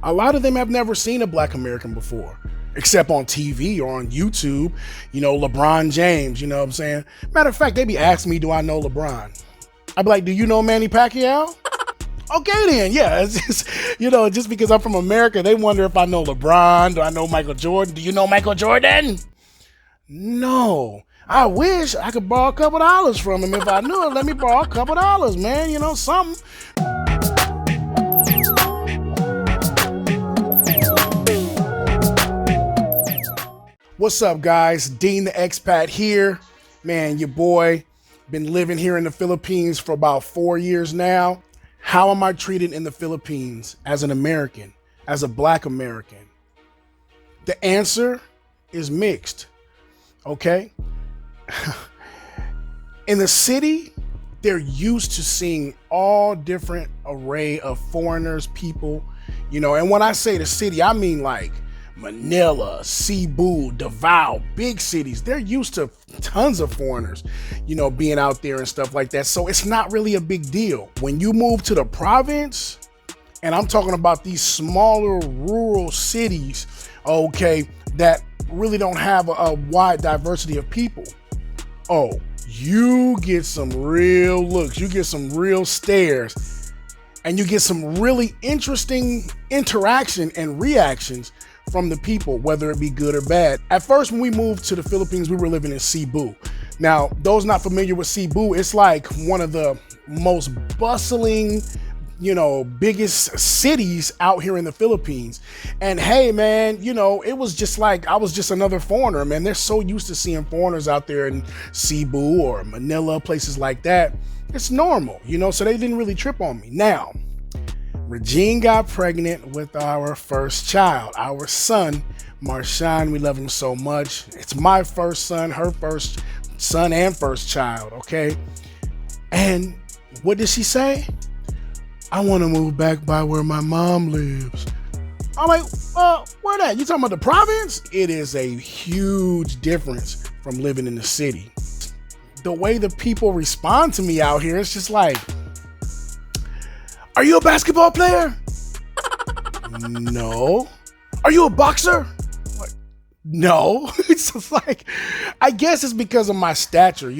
A lot of them have never seen a black American before, except on TV or on YouTube. LeBron James, you know what I'm saying? Matter of fact, they be asking me, do I know LeBron? I'd be like, do you know Manny Pacquiao? Okay then, yeah, it's just, just because I'm from America, they wonder if I know LeBron, do I know Michael Jordan? Do you know Michael Jordan? No. I wish I could borrow a couple dollars from him. If I knew it, let me borrow a couple dollars, man, something. What's up, guys? Dean the Expat here. Man, your boy, been living here in the Philippines for about 4 years now. How am I treated in the Philippines as an American, as a black American? The answer is mixed, okay? In the city, they're used to seeing all different array of foreigners, people, and when I say the city, I mean like Manila, Cebu, Davao, big cities. They're used to tons of foreigners, being out there and stuff like that. So it's not really a big deal. When you move to the province, and I'm talking about these smaller rural cities, okay, that really don't have a wide diversity of people. Oh, you get some real looks, you get some real stares, and you get some really interesting interaction and reactions from the people, whether it be good or bad. At first, when we moved to the Philippines, we were living in Cebu. Now, those not familiar with Cebu, it's like one of the most bustling, biggest cities out here in the Philippines. And hey, man, it was just like, I was just another foreigner, man. They're so used to seeing foreigners out there in Cebu or Manila, places like that. It's normal, so they didn't really trip on me. Now, Regine got pregnant with our first child, our son, Marshawn. We love him so much. It's my first son, her first son and first child, okay? And what did she say? I want to move back by where my mom lives. I'm like, where that? You talking about the province? It is a huge difference from living in the city. The way the people respond to me out here, it's just like, are you a basketball player? No. Are you a boxer? What? No. It's just like, I guess it's because of my stature. I'm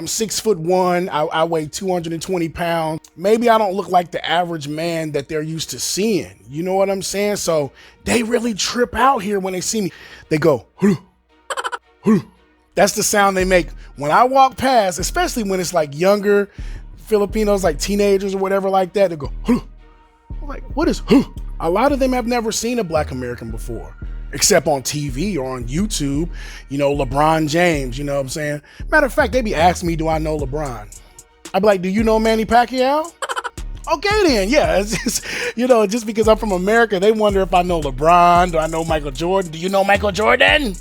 6'1". I weigh 220 pounds. Maybe I don't look like the average man that they're used to seeing. You know what I'm saying? So they really trip out here when they see me. They go, hulu, hulu. That's the sound they make when I walk past, especially when it's like younger Filipinos, like teenagers or whatever like that. They go, huh. I'm like, what is huh? A lot of them have never seen a black American before, except on TV or on YouTube. LeBron James, you know what I'm saying? Matter of fact, they be asking me, do I know LeBron? I'd be like, do you know Manny Pacquiao? Okay then, yeah, it's just, just because I'm from America, they wonder if I know LeBron, do I know Michael Jordan? Do you know Michael Jordan?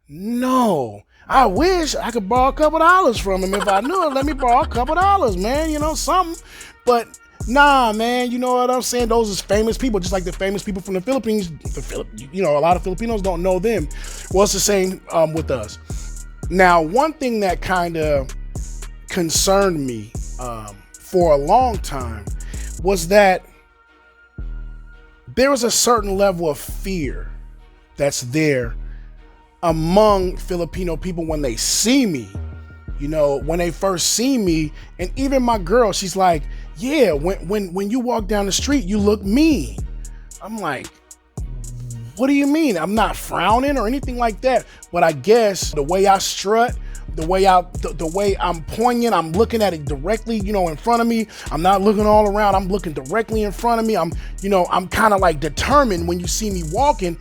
No. I wish I could borrow a couple dollars from him. If I knew it, let me borrow a couple dollars, man, something. But nah, man, you know what I'm saying? Those is famous people, just like the famous people from the Philippines. A lot of Filipinos don't know them. Well, it's the same with us. Now, one thing that kind of concerned me for a long time was that there was a certain level of fear that's there among Filipino people when they see me, when they first see me. And even my girl, she's like, yeah, when you walk down the street, you look mean. I'm like, what do you mean? I'm not frowning or anything like that. But I guess the way I strut, the way I'm poignant, I'm looking at it directly, in front of me. I'm not looking all around. I'm looking directly in front of me. I'm kind of like determined. When you see me walking,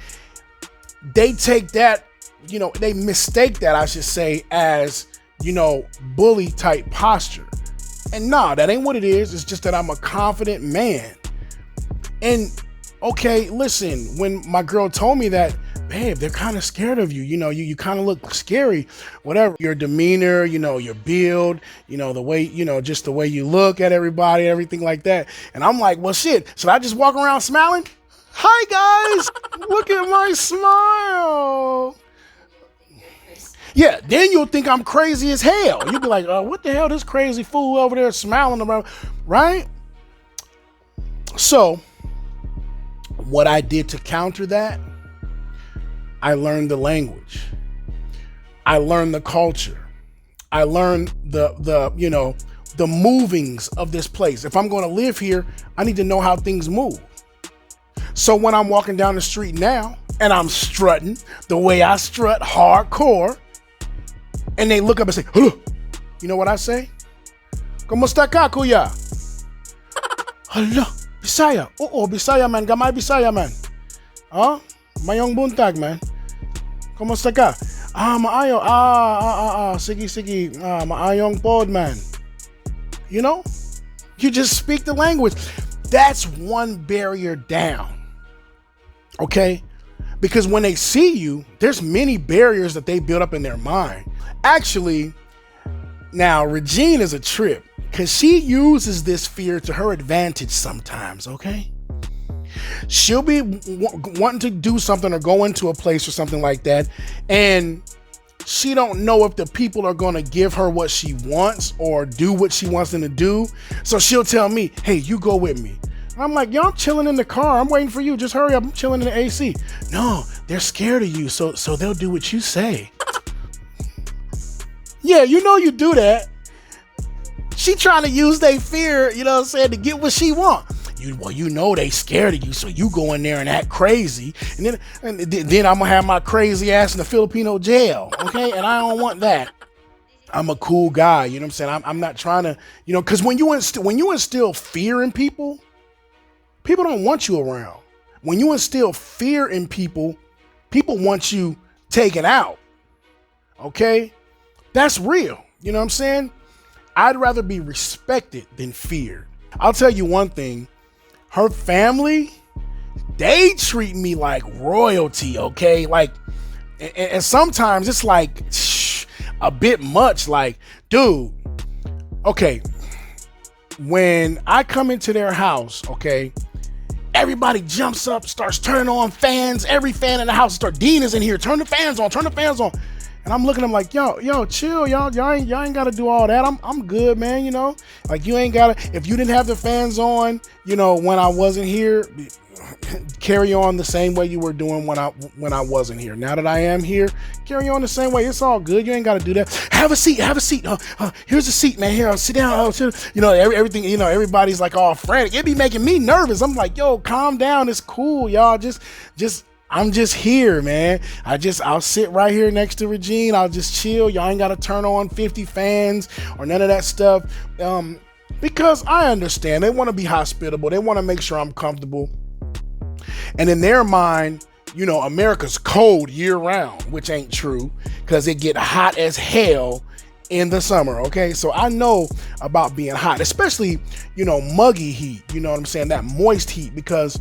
they take that, they mistake that, I should say, as, bully type posture. And nah, that ain't what it is. It's just that I'm a confident man. And okay, listen, when my girl told me that, babe, they're kind of scared of you. You kind of look scary, whatever. Your demeanor, your build, the way, just the way you look at everybody, everything like that. And I'm like, well, shit, should I just walk around smiling? Hi, guys. Look at my smile. Yeah, then you'll think I'm crazy as hell. You'll be like, what the hell, this crazy fool over there smiling around, right? So What I did to counter that, I learned the language. I learned the culture. I learned the movings of this place. If I'm going to live here, I need to know how things move. So when I'm walking down the street now and I'm strutting the way I strut hardcore, and they look up and say, hello, you know what I say? ¿Cómo está ka, kuya? Hello, Bisaya. Oo, Bisaya man. Gamay Bisaya man. Oh, mayong buntag man. ¿Cómo está ka? Maayo. Sige. Maayong pod man. You know? You just speak the language. That's one barrier down. Okay? Because when they see you, there's many barriers that they build up in their mind. Actually, now Regine is a trip because she uses this fear to her advantage sometimes, okay? She'll be wanting to do something or go into a place or something like that, and she don't know if the people are going to give her what she wants or do what she wants them to do. So she'll tell me, hey, you go with me. I'm like, yo, I'm chilling in the car. I'm waiting for you. Just hurry up. I'm chilling in the AC. No, they're scared of you, so they'll do what you say. Yeah, you know you do that. She trying to use their fear, you know what I'm saying, to get what she want. You know they scared of you, so you go in there and act crazy, and then I'm gonna have my crazy ass in the Filipino jail, okay? And I don't want that. I'm a cool guy, you know what I'm saying? I'm not trying to, because when you instill fear in people don't want you around. When you instill fear in people want you taken out, okay? That's real, you know what I'm saying? I'd rather be respected than feared. I'll tell you one thing. Her family, they treat me like royalty, okay? Like, and sometimes it's like a bit much. Like, dude, okay, when I come into their house, okay, everybody jumps up, starts turning on fans. Every fan in the house starts, Dean is in here, turn the fans on. And I'm looking at them like, yo, chill, y'all ain't gotta do all that. I'm good, man, Like, you ain't gotta, if you didn't have the fans on, when I wasn't here, carry on the same way you were doing when I wasn't here. Now that I am here, carry on the same way. It's all good. You ain't gotta do that. Have a seat. Here's a seat, man. Here, sit down. Everything, everybody's like all frantic. It be making me nervous. I'm like, yo, calm down. It's cool, y'all. I'm just here, man. I'll sit right here next to Regine. I'll just chill. Y'all ain't got to turn on 50 fans or none of that stuff. Because I understand they want to be hospitable. They want to make sure I'm comfortable. And in their mind, America's cold year round, which ain't true because it get hot as hell in the summer. Okay. So I know about being hot, especially, muggy heat, you know what I'm saying? That moist heat, because,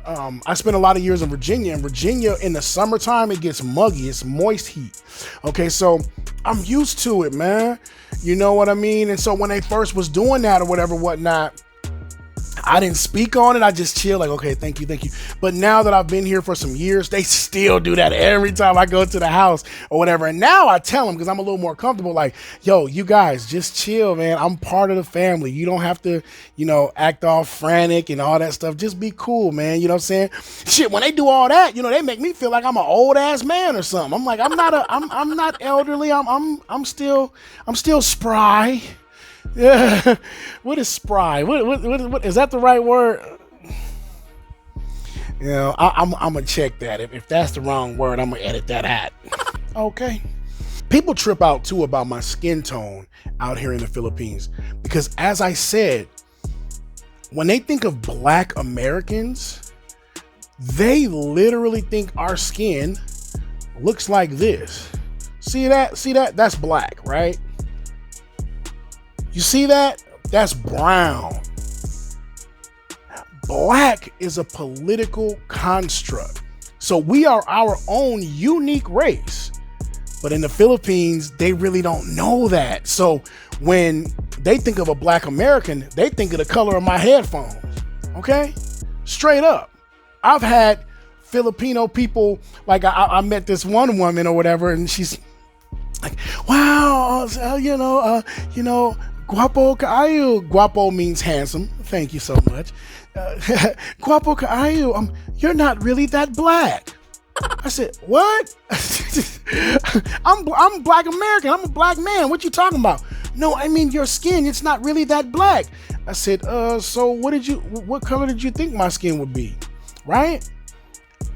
I spent a lot of years in Virginia. In Virginia, in the summertime, it gets muggy. It's moist heat. Okay, so I'm used to it, man. You know what I mean? And so when they first was doing that or whatnot, I didn't speak on it. I just chill like, okay, thank you. But now that I've been here for some years, they still do that every time I go to the house or whatever. And now I tell them, because I'm a little more comfortable, like, yo, you guys just chill, man. I'm part of the family. You don't have to, act all frantic and all that stuff. Just be cool, man. You know what I'm saying? Shit, when they do all that, they make me feel like I'm an old ass man or something. I'm like, I'm not elderly. I'm still spry. Yeah, what is spry? What is that the right word? I'm gonna check that. If that's the wrong word, I'm gonna edit that out. Okay. People trip out too about my skin tone out here in the Philippines because, as I said, when they think of Black Americans, they literally think our skin looks like this. See that? That's black, right? You see that? That's brown. Black is a political construct. So we are our own unique race. But in the Philippines, they really don't know that. So when they think of a Black American, they think of the color of my headphones. Okay? Straight up. I've had Filipino people, like I met this one woman or whatever, and she's like, wow, guapo kaayo. Guapo means handsome. Thank you so much. Guapo Kaayu, you're not really that black. I said, what? I'm black American. I'm a black man. What you talking about? No, I mean your skin. It's not really that black. I said, so what color did you think my skin would be? Right?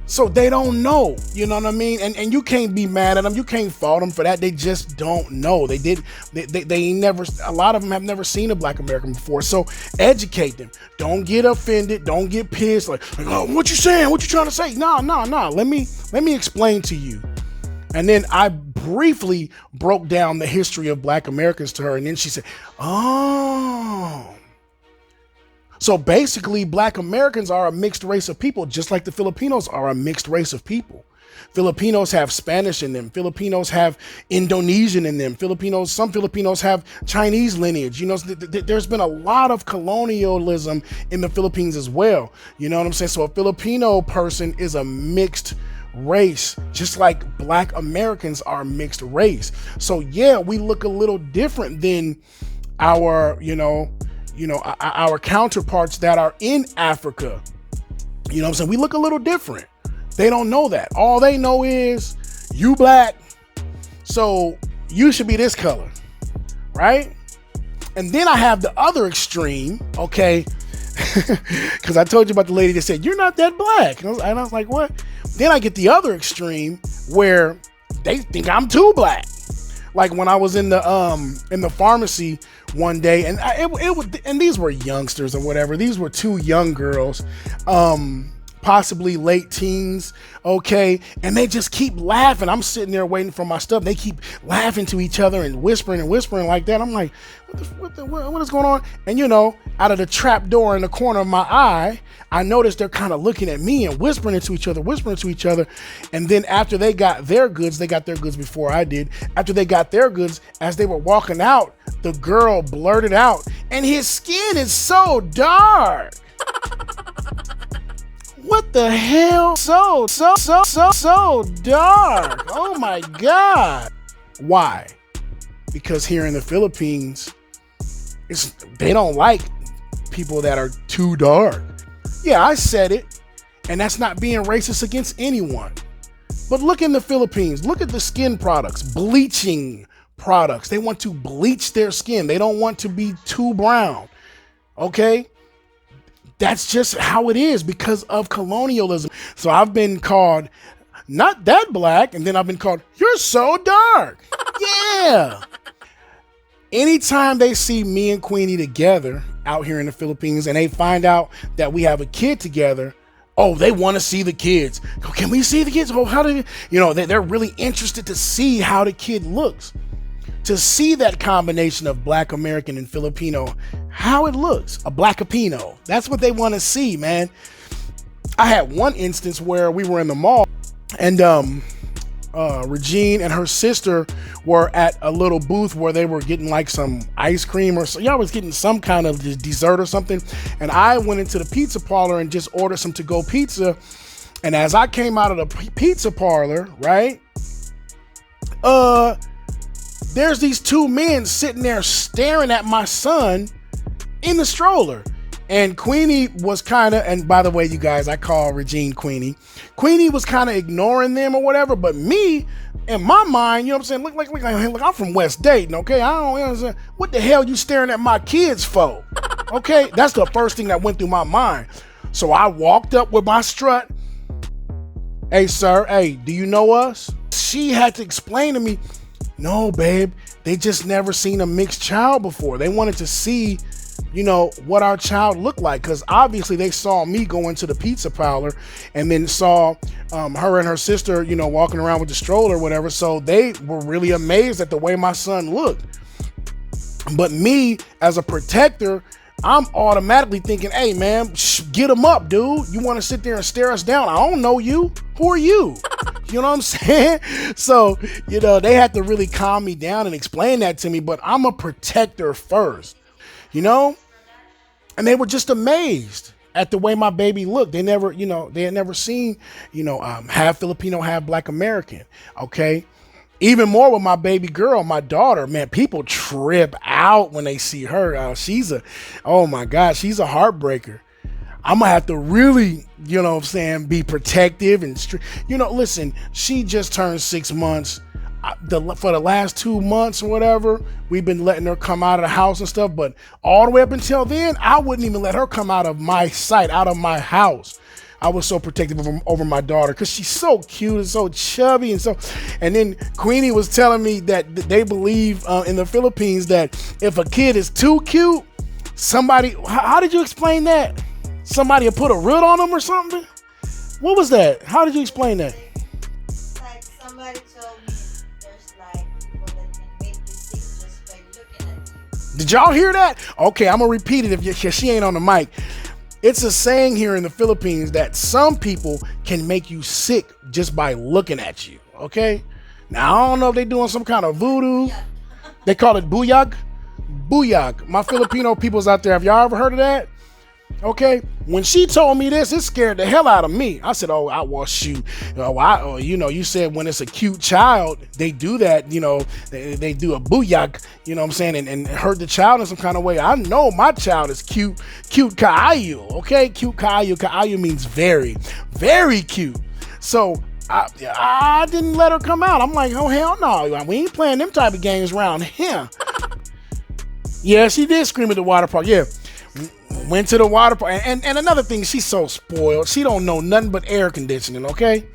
So they don't know, you know what I mean? And you can't be mad at them. You can't fault them for that. They just don't know. They ain't never, a lot of them have never seen a black American before. So educate them. Don't get offended. Don't get pissed. Like, oh, what you saying? What you trying to say? No. Let me explain to you. And then I briefly broke down the history of black Americans to her. And then she said, oh. So basically, black Americans are a mixed race of people, just like the Filipinos are a mixed race of people. Filipinos have Spanish in them. Filipinos have Indonesian in them. Some Filipinos have Chinese lineage. You know, there's been a lot of colonialism in the Philippines as well. You know what I'm saying? So a Filipino person is a mixed race, just like black Americans are mixed race. So yeah, we look a little different than our, our counterparts that are in Africa. You know what I'm saying? We look a little different. They don't know that. All they know is you black, so you should be this color, right? And then I have the other extreme, okay? Because I told you about the lady that said, you're not that black. And I was like, what? Then I get the other extreme where they think I'm too black. Like when I was in the pharmacy one day, and and these were youngsters or whatever. These were two young girls, possibly late teens, okay? And they just keep laughing. I'm sitting there waiting for my stuff. They keep laughing to each other and whispering like that. I'm like, what is going on? And out of the trap door in the corner of my eye, I noticed they're kind of looking at me and whispering to each other. And then after they got their goods before I did. After they got their goods, as they were walking out, the girl blurted out, and his skin is so dark. What the hell? So dark. Oh my God. Why? Because here in the Philippines, they don't like people that are too dark. Yeah, I said it, and that's not being racist against anyone. But look in the Philippines, look at the skin products, bleaching products. They want to bleach their skin. They don't want to be too brown. Okay? That's just how it is because of colonialism. So I've been called not that black, and then I've been called, you're so dark. Yeah. Anytime they see me and Queenie together out here in the Philippines and they find out that we have a kid together, oh, they want to see the kids. Oh, can we see the kids? Oh, how do they're really interested to see how the kid looks. To see that combination of black American and Filipino, how it looks, a blackapino. That's what they want to see, man. I had one instance where we were in the mall and Regine and her sister were at a little booth where they were getting like some ice cream or so. Y'all was getting some kind of dessert or something. And I went into the pizza parlor and just ordered some to-go pizza. And as I came out of the pizza parlor, right? There's these two men sitting there staring at my son in the stroller. And Queenie was kind of, and by the way, you guys, I call Regine Queenie. Queenie was kind of ignoring them or whatever, but me, in my mind, you know what I'm saying? Look, I'm from West Dayton, okay? I don't understand. What the hell you staring at my kids for? Okay? That's the first thing that went through my mind. So I walked up with my strut. Hey, sir, hey, do you know us? She had to explain to me, no, babe, they just never seen a mixed child before. They wanted to see, what our child looked like. Because obviously they saw me go into the pizza parlor and then saw her and her sister, walking around with the stroller or whatever. So they were really amazed at the way my son looked. But me, as a protector, I'm automatically thinking, hey, man, get him up, dude. You want to sit there and stare us down? I don't know you. Who are you? You know what I'm saying? So, they had to really calm me down and explain that to me. But I'm a protector first, And they were just amazed at the way my baby looked. They never, they had never seen, half Filipino, half Black American. Okay. Even more with my baby girl, my daughter, man, people trip out when they see her. Oh my God, she's a heartbreaker. I'm gonna have to really, you know what I'm saying, be protective and listen, she just turned 6 months. For the last 2 months or whatever, we've been letting her come out of the house and stuff, but all the way up until then, I wouldn't even let her come out of my sight, out of my house. I was so protective over my daughter because she's so cute and so chubby and then Queenie was telling me that they believe in the Philippines that if a kid is too cute, somebody, how did you explain that? Somebody will put a root on them or something? What was that? How did you explain that? Like somebody told me there's like people that can make you sick just by looking at you. Did y'all hear that? Okay, I'm gonna repeat it if she ain't on the mic. It's a saying here in the Philippines that some people can make you sick just by looking at you, okay? Now, I don't know if they're doing some kind of voodoo. They call it buyag. Buyag. My Filipino peoples out there, have y'all ever heard of that? Okay, when she told me this, it scared the hell out of me. I said, "Oh, I will shoot." You said when it's a cute child, they do that. They do a booyak. You know what I'm saying, and hurt the child in some kind of way. I know my child is cute kaayu. Okay, cute kaayu. Kaayu means very, very cute. So I didn't let her come out. I'm like, oh hell no, we ain't playing them type of games around here. Yeah, she did scream at the water park. Yeah. Went to the water park, and another thing, she's so spoiled. She don't know nothing but air conditioning, okay?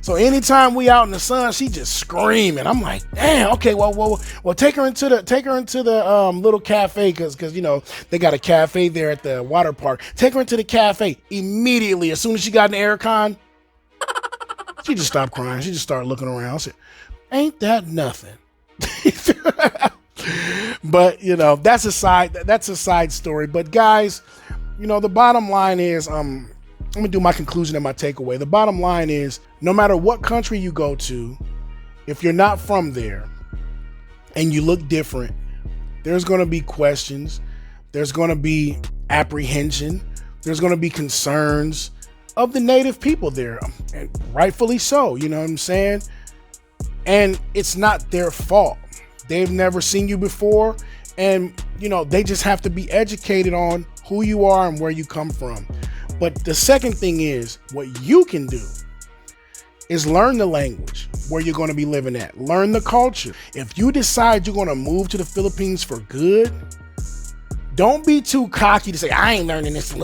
So anytime we out in the sun, she just screaming. I'm like, damn, okay, well, take her into the little cafe, cause they got a cafe there at the water park. Take her into the cafe immediately. As soon as she got in the air con, she just stopped crying. She just started looking around. I said, ain't that nothing? But that's a side story. But guys, the bottom line is, I'm gonna do my conclusion and my takeaway. The bottom line is, no matter what country you go to, if you're not from there and you look different, there's gonna be questions, there's gonna be apprehension, there's gonna be concerns of the native people there, and rightfully so. You know what I'm saying? And it's not their fault. They've never seen you before, and they just have to be educated on who you are and where you come from. But the second thing is, what you can do is learn the language where you're going to be living at. Learn the culture. If you decide you're going to move to the Philippines for good, don't be too cocky to say, I ain't learning this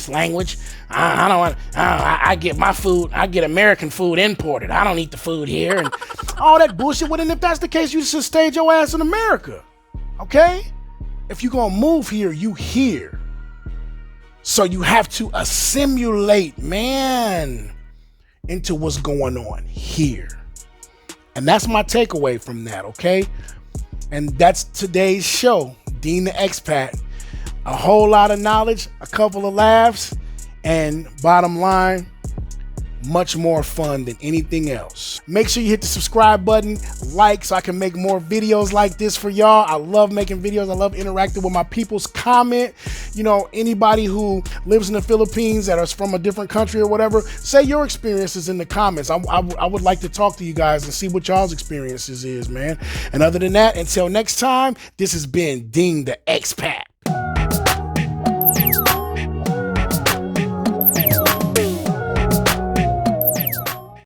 language. I don't want. I get my food. I get American food imported. I don't eat the food here and all that bullshit. Well, then if that's the case, you should stay your ass in America, okay? If you're gonna move here, you here. So you have to assimilate, man, into what's going on here. And that's my takeaway from that, okay? And that's today's show, Dean the Expat. A whole lot of knowledge, a couple of laughs, and bottom line, much more fun than anything else. Make sure you hit the subscribe button, like, so I can make more videos like this for y'all. I love making videos. I love interacting with my people's comment. Anybody who lives in the Philippines that is from a different country or whatever, say your experiences in the comments. I would like to talk to you guys and see what y'all's experiences is, man. And other than that, until next time, this has been Dean the Expat.